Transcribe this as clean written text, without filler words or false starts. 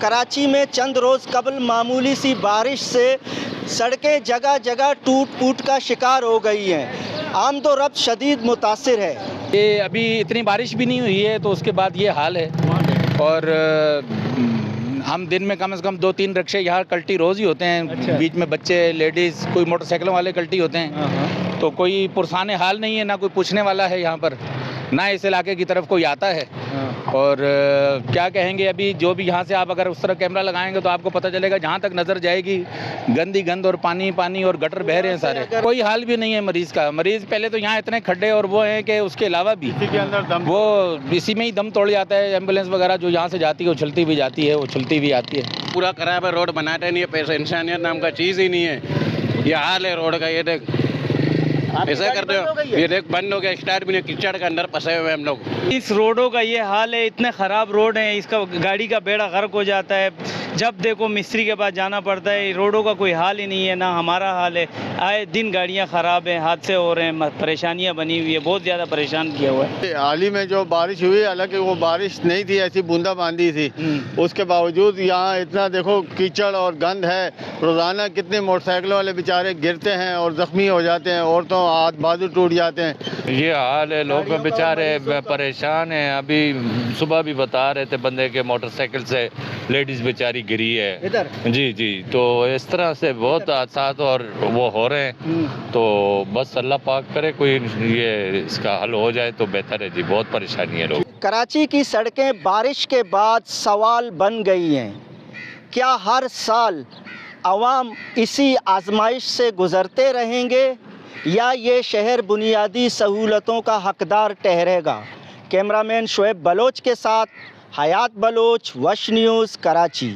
کراچی میں چند روز قبل معمولی سی بارش سے سڑکیں جگہ جگہ ٹوٹ پھوٹ کا شکار ہو گئی ہیں. آمد و رفت شدید متاثر ہے. یہ ابھی اتنی بارش بھی نہیں ہوئی ہے تو اس کے بعد یہ حال ہے. اور ہم دن میں کم از کم 2-3 رکشے یہاں کلٹی روز ہی ہوتے ہیں. بیچ میں بچے، لیڈیز، کوئی موٹر سائیکلوں والے کلٹی ہوتے ہیں. تو کوئی پرسان حال نہیں ہے، نہ کوئی پوچھنے والا ہے یہاں پر، نہ اس علاقے کی طرف کوئی آتا ہے. اور کیا کہیں گے، ابھی جو بھی یہاں سے آپ اگر اس طرح کیمرہ لگائیں گے تو آپ کو پتہ چلے گا جہاں تک نظر جائے گی گندی گند اور پانی پانی اور گٹر بہہ رہے ہیں سارے. کوئی حال بھی نہیں ہے مریض کا. مریض پہلے تو یہاں اتنے کھڈے اور وہ ہیں کہ اس کے علاوہ بھی وہ اسی میں ہی دم توڑ جاتا ہے. ایمبولینس وغیرہ جو یہاں سے جاتی ہے اچھلتی بھی جاتی ہے، اچھلتی بھی آتی ہے. پورا خراب ہے، روڈ بناتے نہیں ہے، پیسہ انسانیت نام کا چیز ہی نہیں ہے. یہ حال ہے روڈ کا. یہ دیکھ ایسا کرتے ہو، یہ دیکھ بند ہو گیا، اسٹارٹ بھی نہیں، کچڑ کے اندر پھنسے ہوئے ہم لوگ. اس روڈوں کا یہ حال ہے، اتنے خراب روڈ ہیں، اس کا گاڑی کا بیڑا غرق ہو جاتا ہے. جب دیکھو مستری کے پاس جانا پڑتا ہے. روڈوں کا کوئی حال ہی نہیں ہے، نہ ہمارا حال ہے. آئے دن گاڑیاں خراب ہیں، حادثے ہو رہے ہیں، پریشانیاں بنی ہوئی ہے، بہت زیادہ پریشان کیا ہوا ہے. حال ہی میں جو بارش ہوئی، حالانکہ وہ بارش نہیں تھی، ایسی بوندا باندی تھی، اس کے باوجود یہاں اتنا دیکھو کیچڑ اور گند ہے. روزانہ کتنے موٹر سائیکلوں والے بیچارے گرتے ہیں اور زخمی ہو جاتے ہیں، عورتوں ہاتھ بازو ٹوٹ جاتے ہیں. یہ حال ہے، لوگ بیچارے پریشان ہیں. ابھی صبح بھی بتا رہے تھے بندے کے موٹر سائیکل سے لیڈیز بیچاری گری ہے. جی تو اس طرح سے بہت حادثات اور وہ ہو رہے ہیں. تو بس اللہ پاک کرے کوئی یہ اس کا حل ہو جائے تو بہتر ہے. جی بہت پریشانی ہے لوگ. کراچی کی سڑکیں بارش کے بعد سوال بن گئی ہیں. کیا ہر سال عوام اسی آزمائش سے گزرتے رہیں گے یا یہ شہر بنیادی سہولتوں کا حقدار ٹھہرے گا؟ کیمرہ مین شعیب بلوچ کے ساتھ حیات بلوچ، وش نیوز، کراچی.